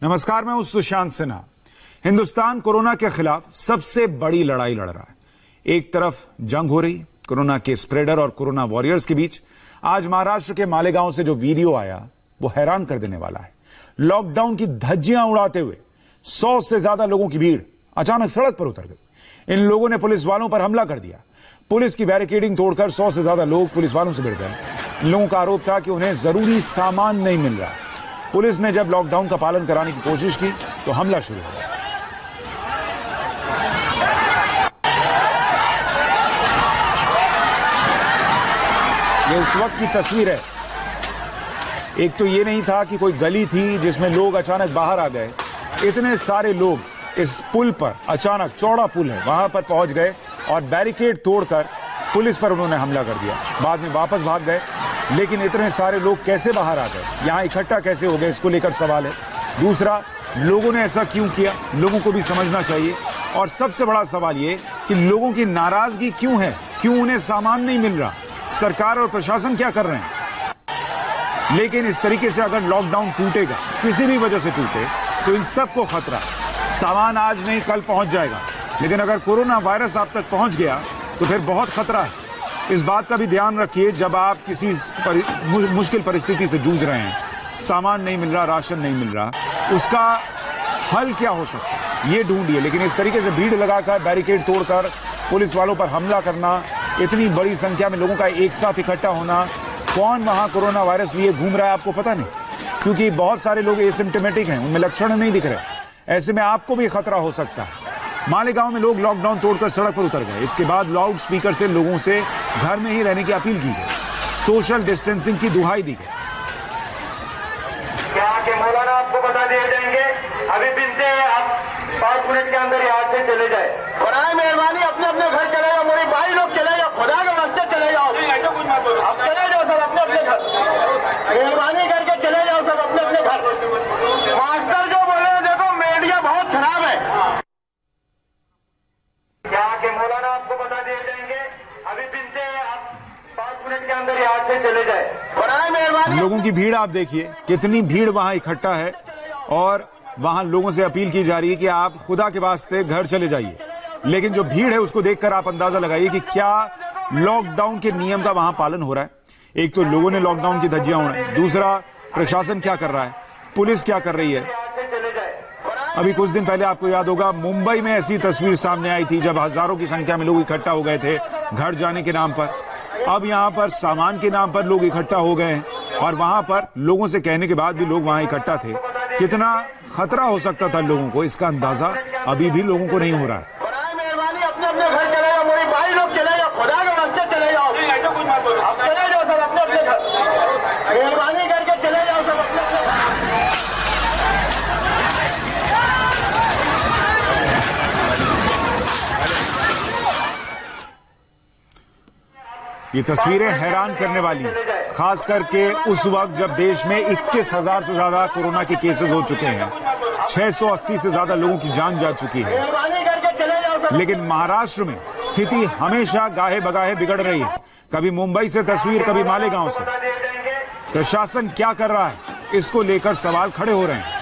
नमस्कार, मैं हूं सुशांत सिन्हा। हिंदुस्तान कोरोना के खिलाफ सबसे बड़ी लड़ाई लड़ रहा है। एक तरफ जंग हो रही कोरोना के स्प्रेडर और कोरोना वॉरियर्स के बीच। आज महाराष्ट्र के मालेगांव से जो वीडियो आया वो हैरान कर देने वाला है। लॉकडाउन की धज्जियां उड़ाते हुए 100 से ज्यादा लोगों की भीड़ अचानक सड़क पर उतर गई। इन लोगों ने पुलिस वालों पर हमला कर दिया। पुलिस की बैरिकेडिंग तोड़कर 100 से ज्यादा लोग पुलिस वालों से भिड़ गए। इन लोगों का आरोप था कि उन्हें जरूरी सामान नहीं मिल रहा। पुलिस ने जब लॉकडाउन का पालन कराने की कोशिश की तो हमला शुरू हो गया। ये उस वक्त की तस्वीर है। एक तो ये नहीं था कि कोई गली थी जिसमें लोग अचानक बाहर आ गए। इतने सारे लोग इस पुल पर, अचानक चौड़ा पुल है, वहां पर पहुंच गए और बैरिकेड तोड़कर पुलिस पर उन्होंने हमला कर दिया। बाद में वापस भाग गए। लेकिन इतने सारे लोग कैसे बाहर आ गए, यहां इकट्ठा कैसे हो गए, इसको लेकर सवाल है। दूसरा, लोगों ने ऐसा क्यों किया, लोगों को भी समझना चाहिए। और सबसे बड़ा सवाल ये कि लोगों की नाराजगी क्यों है, क्यों उन्हें सामान नहीं मिल रहा, सरकार और प्रशासन क्या कर रहे हैं। लेकिन इस तरीके से अगर लॉकडाउन टूटेगा, किसी भी वजह से टूटे, तो इन सबको खतरा। सामान आज नहीं कल पहुंच जाएगा, लेकिन अगर कोरोना वायरस आप तक पहुंच गया तो फिर बहुत खतरा है। इस बात का भी ध्यान रखिए, जब आप किसी मुश्किल परिस्थिति से जूझ रहे हैं, सामान नहीं मिल रहा, राशन नहीं मिल रहा, उसका हल क्या हो सकता है ये ढूंढिए। लेकिन इस तरीके से भीड़ लगाकर, बैरिकेड तोड़कर पुलिस वालों पर हमला करना, इतनी बड़ी संख्या में लोगों का एक साथ इकट्ठा होना, कौन वहां कोरोना वायरस लिए घूम रहा है आपको पता नहीं, क्योंकि बहुत सारे लोग एसिम्प्टोमेटिक हैं, उनमें लक्षण नहीं दिख रहे। ऐसे में आपको भी खतरा हो सकता है। मालेगांव में लोग लॉकडाउन तोड़कर सड़क पर उतर गए। इसके बाद लाउड स्पीकर से लोगों से घर में ही रहने की अपील की गई, सोशल डिस्टेंसिंग की दुहाई दी गई। यहाँ के मौलाना आपको बता दिए जाएंगे, अभी बिनते हैं आप 5 मिनट के अंदर यहाँ से चले जाए। बराए मेहरबानी अपने अपने घर चले जाओ, मेरे भाई लोग चले जाओ, खुदा के वास्ते चले जाओ, आप चले जाओ सब अपने अपने घर, मेहरबानी करके चले जाओ सब अपने अपने घर। मास्टर जो बोले, देखो मीडिया बहुत खराब है। यहाँ के मौलाना आपको बता दिए जाएंगे, अभी बिनते हैं आप 5 मिनट के अंदर यहाँ से चले जाए। बराए मेहरबानी। लोगों की भीड़ आप देखिए, कितनी भीड़ वहां इकट्ठा है और वहां लोगों से अपील की जा रही है कि आप खुदा के वास्ते घर चले जाइए। लेकिन जो भीड़ है उसको देखकर आप अंदाजा लगाइए कि क्या लॉकडाउन के नियम का वहां पालन हो रहा है। एक तो लोगों ने लॉकडाउन की धज्जियां उड़ाई, दूसरा प्रशासन क्या कर रहा है, पुलिस क्या कर रही है। अभी कुछ दिन पहले आपको याद होगा, मुंबई में ऐसी तस्वीर सामने आई थी जब हजारों की संख्या में लोग इकट्ठा हो गए थे घर जाने के नाम पर। अब यहां पर सामान के नाम पर लोग इकट्ठा हो गए हैं और वहां पर लोगों से कहने के बाद भी लोग वहां इकट्ठा थे। कितना खतरा हो सकता था लोगों को, इसका अंदाजा अभी भी लोगों को नहीं हो रहा है। मेहरबानी अपने अपने घर चले जाओ, मेरे भाई लोग चले जाओ, खुदा के वास्ते चले जाओ, आप चले जाओ सब अपने अपने घर, मेहरबानी करके चले जाओ सब अपने अपने घर। ये तस्वीरें हैरान करने वाली हैं, खास करके उस वक्त जब देश में 21,000 से ज्यादा कोरोना के केसेस हो चुके हैं, 680 से ज्यादा लोगों की जान जा चुकी है। लेकिन महाराष्ट्र में स्थिति हमेशा गाहे बगाहे बिगड़ रही है। कभी मुंबई से तस्वीर, कभी मालेगांव से। प्रशासन क्या कर रहा है, इसको लेकर सवाल खड़े हो रहे हैं।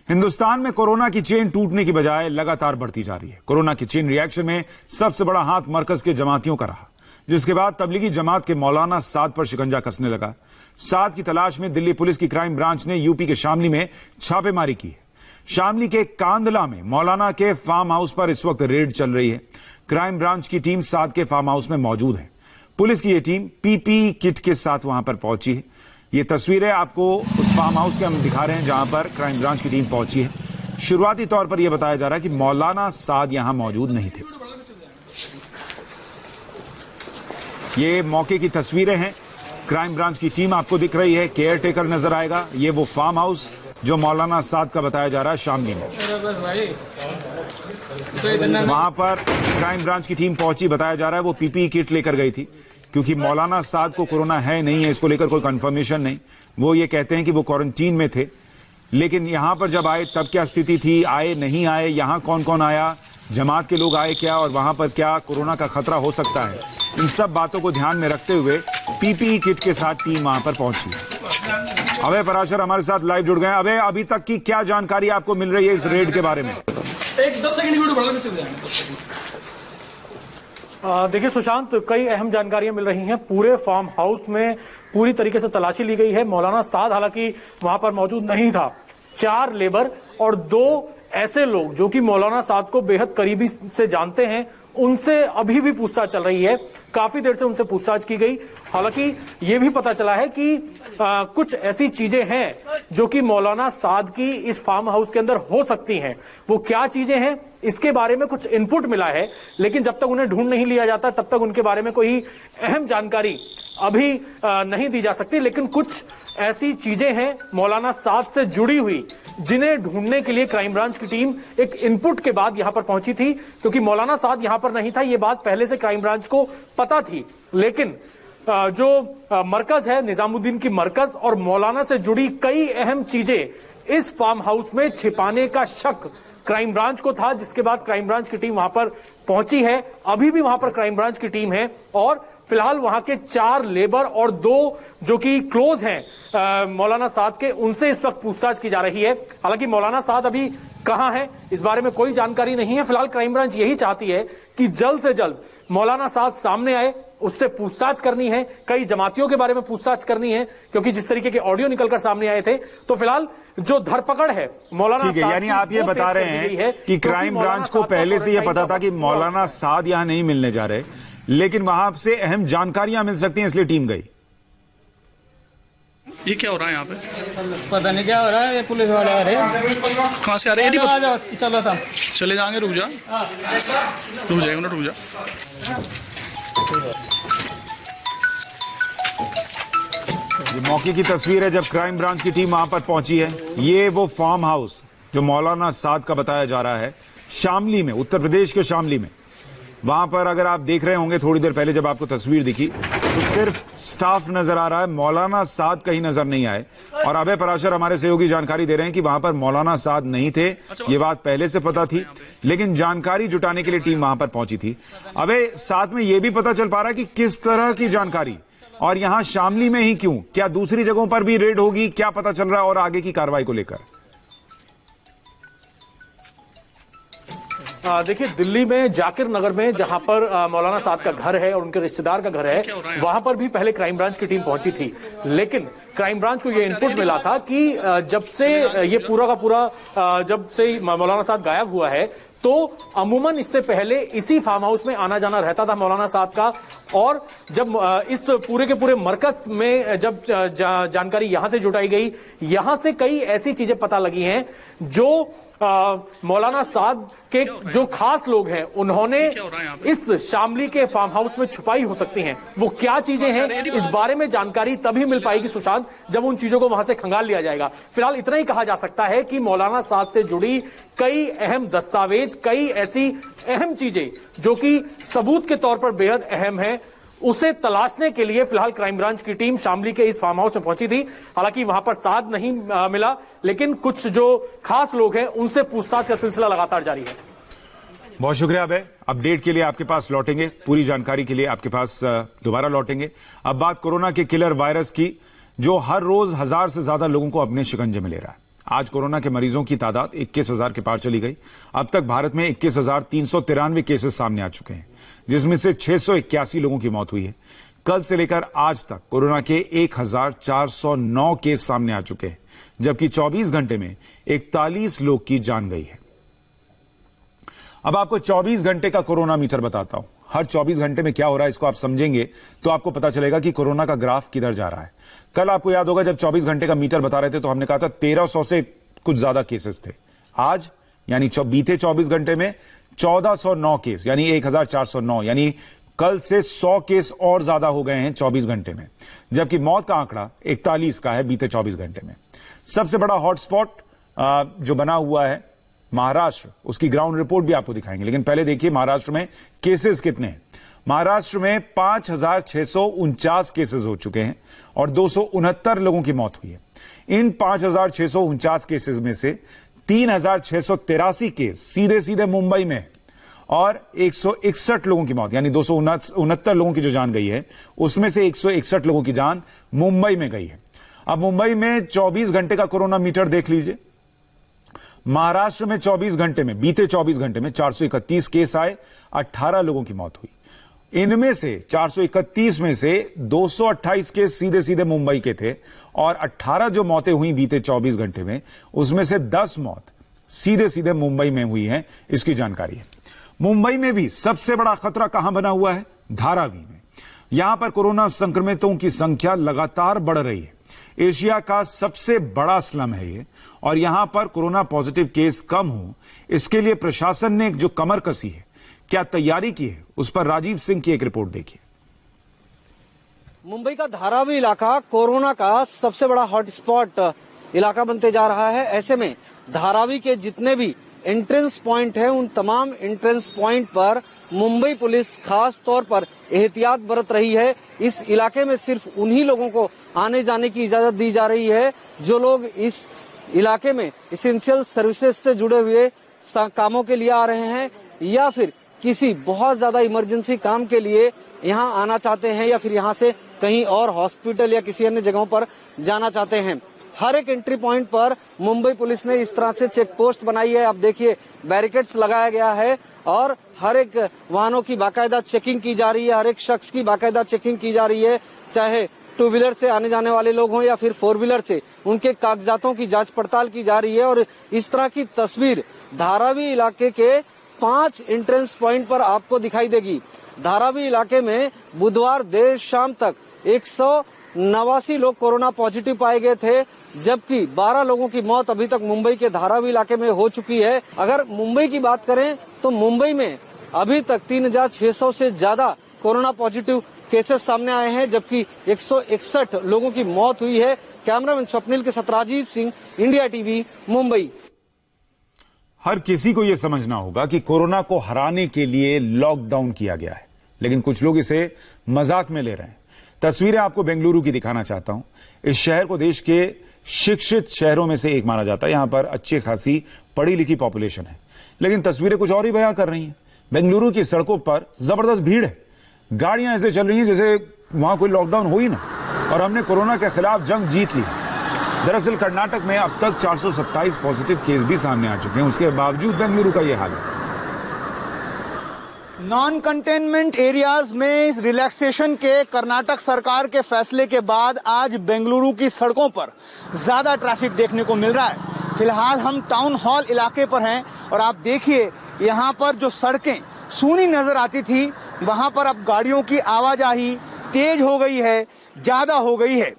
हिंदुस्तान में कोरोना की चेन टूटने की बजाय लगातार बढ़ती जा रही है। कोरोना की चेन रिएक्शन में सबसे बड़ा हाथ मरकज के जमातियों का रहा, जिसके बाद तबलीगी जमात के मौलाना साद पर शिकंजा कसने लगा। साद की तलाश में दिल्ली पुलिस की क्राइम ब्रांच ने यूपी के शामली में छापेमारी की है। शामली के कांदला में मौलाना के फार्म हाउस पर इस वक्त रेड चल रही है। क्राइम ब्रांच की टीम साद के फार्म हाउस में मौजूद है। पुलिस की यह टीम पीपीई किट के साथ वहां पर पहुंची है। ये तस्वीरें आपको उस फार्म हाउस के हम दिखा रहे हैं जहां पर क्राइम ब्रांच की टीम पहुंची है। शुरुआती तौर पर यह बताया जा रहा है कि मौलाना साद यहां मौजूद नहीं थे। ये मौके की तस्वीरें हैं। क्राइम ब्रांच की टीम आपको दिख रही है, केयर टेकर नजर आएगा। ये वो फार्म हाउस जो मौलाना साद का बताया जा रहा है शामली में। वहां पर क्राइम ब्रांच की टीम पहुंची, बताया जा रहा है वो पीपीई किट लेकर गई थी, क्योंकि मौलाना साद को कोरोना है नहीं है इसको लेकर कोई कंफर्मेशन नहीं। वो ये कहते हैं कि वो क्वारंटीन में थे। लेकिन यहां पर जब आए तब क्या स्थिति थी, आए नहीं आए, यहां कौन कौन आया, जमात के लोग आए क्या, और वहां पर क्या कोरोना का खतरा हो सकता है, इन सब बातों को ध्यान में रखते हुए पीपीई किट के साथ टीम वहां पर पहुंची। अभय पराशर हमारे साथ लाइव जुड़ गए हैं। अभय, अभी तक की क्या जानकारी आपको मिल रही है इस रेड के बारे में? एक 10 सेकंड की वीडियो बढ़ा के चल जाएंगे 10 सेकंड। देखिए सुशांत, कई अहम जानकारियां मिल रही हैं। पूरे फार्म हाउस में पूरी तरीके से तलाशी ली गई है। मौलाना साद हालांकि वहां पर मौजूद नहीं था। 4 लेबर और 2 ऐसे लोग जो कि मौलाना साद को बेहद करीबी से जानते हैं, उनसे अभी भी पूछताछ चल रही है। काफी देर से उनसे पूछताछ की गई। हालांकि ये भी पता चला है कि कुछ ऐसी चीजें हैं जो कि मौलाना साद की इस फार्म हाउस के अंदर हो सकती हैं। वो क्या चीजें हैं, इसके बारे में कुछ इनपुट मिला है, लेकिन जब तक उन्हें ढूंढ नहीं लिया जाता तब तक उनके बारे में कोई अहम जानकारी अभी नहीं दी जा सकती। लेकिन कुछ ऐसी चीजें हैं मौलाना साद से जुड़ी हुई जिन्हें ढूंढने के लिए क्राइम ब्रांच की टीम एक इनपुट के बाद यहां पर पहुंची थी, क्योंकि मौलाना साद यहां पर नहीं था। यह बात पहले से क्राइम ब्रांच को पता थी, लेकिन जो मरकज है निजामुद्दीन की मरकज और मौलाना से जुड़ी कई अहम चीजें इस फार्म हाउस में छिपाने का शक क्राइम ब्रांच को था, जिसके बाद क्राइम ब्रांच की टीम वहां पर पहुंची है। अभी भी वहां पर क्राइम ब्रांच की टीम है और फिलहाल वहां के 4 लेबर और 2 जो कि क्लोज हैं मौलाना साद के, उनसे इस वक्त पूछताछ की जा रही है। हालांकि मौलाना साद अभी कहां है इस बारे में कोई जानकारी नहीं है। फिलहाल क्राइम ब्रांच यही चाहती है कि जल्द से जल्द मौलाना साद सामने आए, उससे पूछताछ करनी है। कई जमातियों के बारे में पूछताछ करनी है, क्योंकि जिस तरीके के ऑडियो निकलकर सामने आए थे। तो फिलहाल जो धरपकड़ है मौलाना साद, यानी आप ये बता रहे हैं कि क्राइम ब्रांच को पहले से यह पता था कि मौलाना साद यहां नहीं मिलने जा रहे, लेकिन वहां से अहम जानकारियां मिल सकती हैं, इसलिए टीम गई। ये क्या हो रहा है यहाँ पे? पता नहीं क्या हो रहा है। ये पुलिस वाले आ रहे हैं। कहाँ से आ रहे हैं? आ जाओ, चलो था। चले जाएंगे, रुक जा, रुक जाएंगे ना, रुक जा। ये मौके की तस्वीर है जब क्राइम ब्रांच की टीम वहां पर पहुंची है। ये वो फार्म हाउस जो मौलाना साद का बताया जा रहा है, शामली में, उत्तर प्रदेश के शामली में। वहां पर अगर आप देख रहे होंगे थोड़ी देर पहले जब आपको तस्वीर दिखी तो सिर्फ स्टाफ नजर आ रहा है, मौलाना साद कहीं नजर नहीं आए। और अभय पराशर हमारे सहयोगी जानकारी दे रहे हैं कि वहां पर मौलाना साद नहीं थे। ये बात पहले से पता थी, लेकिन जानकारी जुटाने के लिए टीम वहां पर पहुंची थी। अभय, साथ में यह भी पता चल पा रहा है कि किस तरह की जानकारी, और यहां शामली में ही क्यों? क्या दूसरी जगहों पर भी रेड होगी? क्या पता चल रहा है और आगे की कार्रवाई को लेकर? देखिए, दिल्ली में जाकिर नगर में जहां पर मौलाना साद का घर है और उनके रिश्तेदार का घर है, वहां पर भी पहले क्राइम ब्रांच की टीम पहुंची थी। लेकिन क्राइम ब्रांच को यह इनपुट मिला था कि जब से ये पूरा का पूरा जब से मौलाना साद गायब हुआ है, तो अमूमन इससे पहले इसी फार्म हाउस में आना जाना रहता था मौलाना साद का। और जब इस पूरे के पूरे मरकज में जब जानकारी यहां से जुटाई गई, यहां से कई ऐसी चीजें पता लगी हैं जो मौलाना साद के जो खास लोग हैं उन्होंने इस शामली के फार्म हाउस में छुपाई हो सकती हैं। वो क्या चीजें हैं, इस बारे में जानकारी तभी मिल पाएगी सुशांत, जब उन चीजों को वहां से खंगाल लिया जाएगा। फिलहाल इतना ही कहा जा सकता है कि मौलाना साद से जुड़ी कई अहम दस्तावेज, कई ऐसी अहम चीजें जो कि सबूत के तौर पर बेहद अहम है, उसे तलाशने के लिए फिलहाल क्राइम ब्रांच की टीम शामली के इस फार्म हाउस में पहुंची थी। हालांकि वहां पर साद नहीं मिला, लेकिन कुछ जो खास लोग हैं उनसे पूछताछ का सिलसिला लगातार जारी है। बहुत शुक्रिया अभय। अपडेट के लिए आपके पास लौटेंगे, पूरी जानकारी के लिए आपके पास दोबारा लौटेंगे। अब बात कोरोना के किलर वायरस की, जो हर रोज 1000 से ज्यादा लोगों को अपने शिकंजे में ले रहा है। आज कोरोना के मरीजों की तादाद 21,000 के पार चली गई। अब तक भारत में 21,393 केसेस सामने आ चुके हैं, जिसमें से 681 लोगों की मौत हुई है। कल से लेकर आज तक कोरोना के 1,409 केस सामने आ चुके हैं, जबकि 24 घंटे में 41 लोग की जान गई है। अब आपको 24 घंटे का कोरोना मीटर बताता हूं। हर 24 घंटे में क्या हो रहा है इसको आप समझेंगे तो आपको पता चलेगा कि कोरोना का ग्राफ किधर जा रहा है। कल आपको याद होगा जब 24 घंटे का मीटर बता रहे थे तो हमने कहा था 1300 से कुछ ज्यादा केसेस थे। आज यानी बीते 24 घंटे में 1409 केस, यानी 1409, यानी कल से 100 केस और ज्यादा हो गए हैं 24 घंटे में। जबकि मौत का आंकड़ा 41 का है बीते 24 घंटे में। सबसे बड़ा हॉटस्पॉट जो बना हुआ है महाराष्ट्र, उसकी ग्राउंड रिपोर्ट भी आपको दिखाएंगे, लेकिन पहले देखिए महाराष्ट्र में केसेस कितने हैं। महाराष्ट्र में 5,649 केसेस हो चुके हैं और 269 लोगों की मौत हुई है। इन 5,649 केसेस में से 3,683 केस सीधे सीधे मुंबई में और 161 लोगों की मौत, यानी 269 लोगों की जो जान गई है उसमें से 161 लोगों की जान मुंबई में गई है। अब मुंबई में 24 घंटे का कोरोना मीटर देख लीजिए। महाराष्ट्र में 24 घंटे में, बीते 24 घंटे में 431 केस आए, 18 लोगों की मौत हुई। इनमें से 431 में से 228 केस सीधे सीधे मुंबई के थे और 18 जो मौतें हुई बीते 24 घंटे में, उसमें से 10 मौत सीधे सीधे मुंबई में हुई हैं। इसकी जानकारी है। मुंबई में भी सबसे बड़ा खतरा कहां बना हुआ है? धारावी में। यहां पर कोरोना संक्रमितों की संख्या लगातार बढ़ रही है। एशिया का सबसे बड़ा स्लम है ये, और यहां पर कोरोना पॉजिटिव केस कम हो, इसके लिए प्रशासन ने जो कमर कसी है, क्या तैयारी की है, उस पर राजीव सिंह की एक रिपोर्ट देखिए। मुंबई का धारावी इलाका कोरोना का सबसे बड़ा हॉटस्पॉट इलाका बनते जा रहा है। ऐसे में धारावी के जितने भी एंट्रेंस पॉइंट है, उन तमाम एंट्रेंस पॉइंट पर मुंबई पुलिस खास तौर पर एहतियात बरत रही है। इस इलाके में सिर्फ उन्हीं लोगों को आने जाने की इजाजत दी जा रही है जो लोग इस इलाके में एसेंशियल सर्विसेज से जुड़े हुए कामों के लिए आ रहे हैं, या फिर किसी बहुत ज्यादा इमरजेंसी काम के लिए यहाँ आना चाहते हैं, या फिर यहाँ से कहीं और हॉस्पिटल या किसी अन्य जगहों पर जाना चाहते हैं। हर एक एंट्री पॉइंट पर मुंबई पुलिस ने इस तरह से चेक पोस्ट बनाई है। आप देखिए, बैरिकेड्स लगाया गया है और हर एक वाहनों की बाकायदा चेकिंग की जा रही है, हर एक शख्स की बाकायदा चेकिंग की जा रही है, चाहे टू व्हीलर से आने जाने वाले लोग हों या फिर फोर व्हीलर से, उनके कागजातों की जांच पड़ताल की जा रही है। और इस तरह की तस्वीर धारावी इलाके के 5 एंट्रेंस पॉइंट पर आपको दिखाई देगी। धारावी इलाके में बुधवार देर शाम तक 189 लोग कोरोना पॉजिटिव पाए गए थे, जबकि 12 लोगों की मौत अभी तक मुंबई के धारावी इलाके में हो चुकी है। अगर मुंबई की बात करें तो मुंबई में अभी तक 3600 से ज्यादा कोरोना पॉजिटिव केसेस सामने आए हैं, जबकि 161 लोगों की मौत हुई है। कैमरामैन स्वप्निल के साथ राजीव सिंह, इंडिया टीवी, मुंबई। हर किसी को यह समझना होगा कि कोरोना को हराने के लिए लॉकडाउन किया गया है, लेकिन कुछ लोग इसे मजाक में ले रहे हैं। तस्वीरें आपको बेंगलुरु की दिखाना चाहता हूं। इस शहर को देश के शिक्षित शहरों में से एक माना जाता है। यहां पर अच्छी खासी पढ़ी लिखी पॉपुलेशन है, लेकिन तस्वीरें कुछ और ही बयां कर रही हैं। बेंगलुरु की सड़कों पर जबरदस्त भीड़ है, गाड़ियां ऐसे चल रही हैं जैसे वहां कोई लॉकडाउन हो ही ना, और हमने कोरोना के खिलाफ जंग जीत ली। दरअसल कर्नाटक में अब तक 427 पॉजिटिव केस भी सामने आ चुके हैं, उसके बावजूद बेंगलुरु का यह हाल है। नॉन कंटेनमेंट एरियाज में रिलैक्सेशन के कर्नाटक सरकार के फैसले के बाद आज बेंगलुरु की सड़कों पर ज्यादा ट्रैफिक देखने को मिल रहा है। फिलहाल हम टाउन हॉल इलाके पर हैं और आप देखिए, यहाँ पर जो सड़कें सूनी नजर आती थी, वहां पर अब गाड़ियों की आवाजाही तेज हो गई है, ज्यादा हो गई है।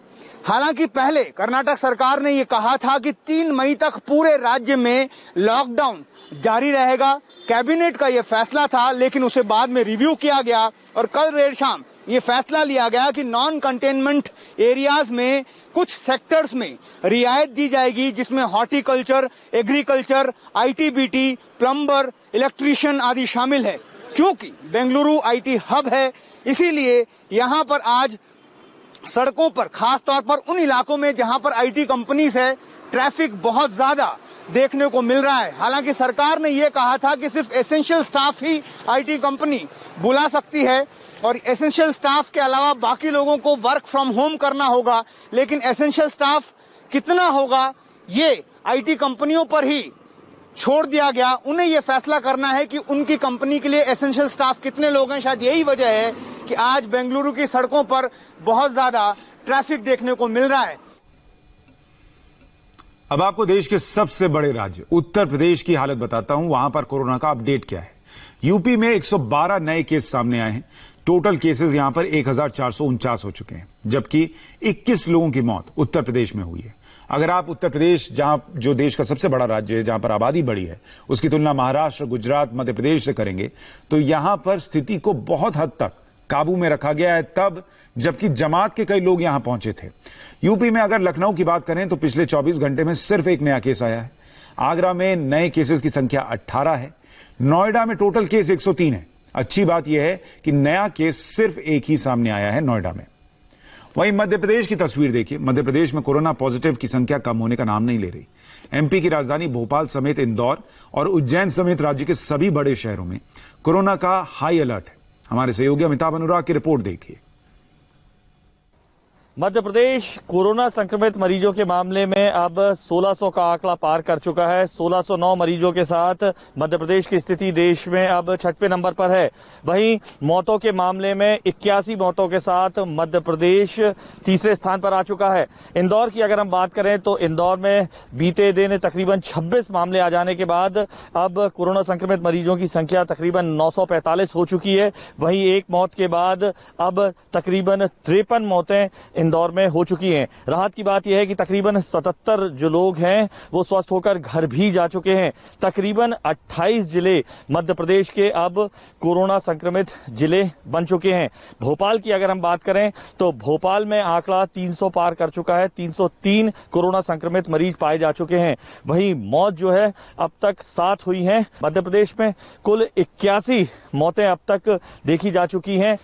हालांकि पहले कर्नाटक सरकार ने ये कहा था कि 3 मई तक पूरे राज्य में लॉकडाउन जारी रहेगा। कैबिनेट का ये फैसला था, लेकिन उसे बाद में रिव्यू किया गया और कल देर शाम ये फैसला लिया गया कि नॉन कंटेनमेंट एरियाज में कुछ सेक्टर्स में रियायत दी जाएगी, जिसमें horticulture, agriculture, IT-BT, plumber, electrician आदि शामिल है। क्योंकि बेंगलुरु आईटी हब है, इसीलिए यहाँ पर आज सड़कों पर, खास तौर पर उन इलाकों में जहां पर आईटी कंपनीज है, ट्रैफिक बहुत ज्यादा देखने को मिल रहा है। हालांकि सरकार ने यह कहा था कि सिर्फ essential staff he IT company बुला सकती है और एसेंशियल स्टाफ के अलावा बाकी लोगों को वर्क फ्रॉम होम करना होगा, लेकिन एसेंशियल स्टाफ कितना होगा ये आईटी कंपनियों पर ही छोड़ दिया गया। उन्हें यह फैसला करना है कि उनकी कंपनी के लिए एसेंशियल स्टाफ कितने लोग हैं। शायद यही वजह है कि आज बेंगलुरु की सड़कों पर बहुत ज्यादा ट्रैफिक देखने को मिल रहा है। अब आपको देश के सबसे बड़े राज्य उत्तर प्रदेश की हालत बताता हूं। वहां पर कोरोना का अपडेट क्या है। यूपी में 112 नए केस सामने आए हैं। टोटल केसेस यहां पर 1449 हो चुके हैं, जबकि 21 लोगों की मौत उत्तर प्रदेश में हुई है। अगर आप उत्तर प्रदेश, जहां जो देश का सबसे बड़ा राज्य है, जहां पर आबादी बड़ी है, उसकी तुलना महाराष्ट्र, गुजरात, मध्य प्रदेश से करेंगे तो यहां पर स्थिति को बहुत हद तक काबू में रखा गया है, तब जबकि जमात के कई लोग यहां पहुंचे थे। यूपी में अगर लखनऊ की बात करें तो पिछले 24 घंटे में सिर्फ एक नया केस आया है। आगरा में नए केसेस की संख्या 18 है। नोएडा में टोटल केस 103 है। अच्छी बात यह है कि नया केस सिर्फ एक ही सामने आया है, नोएडा में। वहीं मध्य प्रदेश की तस्वीर देखिए। मध्य प्रदेश में कोरोना पॉजिटिव की संख्या कम होने का नाम नहीं ले रही। एमपी की राजधानी भोपाल समेत इंदौर और उज्जैन समेत राज्य के सभी बड़े शहरों में कोरोना का हाई अलर्ट है। हमारे सहयोगी अमिताभ अनुराग की रिपोर्ट देखिए। मध्य प्रदेश कोरोना संक्रमित मरीजों के मामले में अब 1600 का आंकड़ा पार कर चुका है। 1609 मरीजों के साथ मध्य प्रदेश की स्थिति देश में अब 6वें नंबर पर है। वहीं मौतों के मामले में 81 मौतों के साथ मध्य प्रदेश तीसरे स्थान पर आ चुका है। इंदौर की अगर हम बात करें तो इंदौर में बीते दिन तकरीबन 26 मामले आ जाने के बाद अब कोरोना संक्रमित मरीजों की संख्या तकरीबन 945 हो चुकी है। वहीं एक मौत के बाद अब तकरीबन 53 मौतें इंदौर में हो चुकी हैं। राहत की बात यह है कि तकरीबन 77 जो लोग हैं वो स्वस्थ होकर घर भी जा चुके हैं। तकरीबन 28 जिले मध्य प्रदेश के अब कोरोना संक्रमित जिले बन चुके हैं। भोपाल की अगर हम बात करें तो भोपाल में आंकड़ा 300 पार कर चुका है। 303 कोरोना संक्रमित मरीज पाए जा चुके हैं। वहीं मौत जो है अब तक 7 हुई हैं। मध्य प्रदेश में कुल 81 मौतें अब तक देखी जा चुकी हैं।